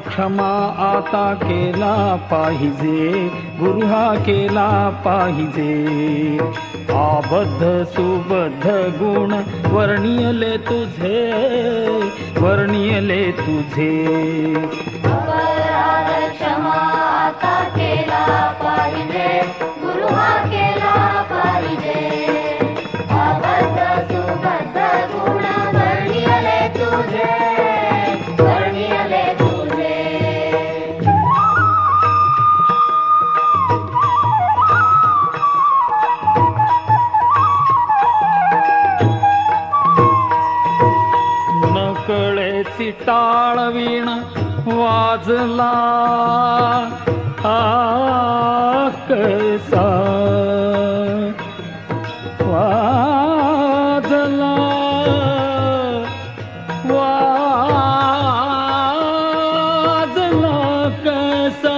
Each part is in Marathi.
क्षमा आता केला पाहिजे, गुरु हा केला पाहिजे. आबद्ध सुबद्ध गुण वर्णियले तुझे, वर्णियले तुझे. अपराध क्षमा आता केला पाहिजे, गुरु हा केला पाहिजे. अबद्ध सुबद्ध गुण वर्णियले तुझे, वर्णियले तुझे. नकळेची टाळवीण वाजला कसा वाजला, वाजला कसा.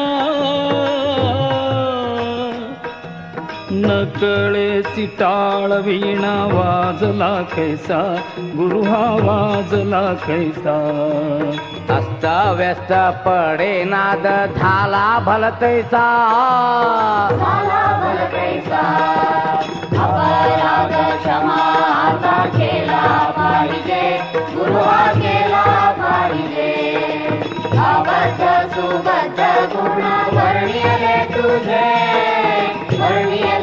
नकळेची टाळवीण वाजला कैसा, गुरु हा वाजला कैसा. अस्त व्यस्त पडे नाद झाला भलतैसा, झाला भलतैसा. अपराध क्षमा आता केला पाहिजे, गुरु हा केला पाहिजे. अबद्ध सुबद्ध गुण वर्णियले तुझे, वर्णियले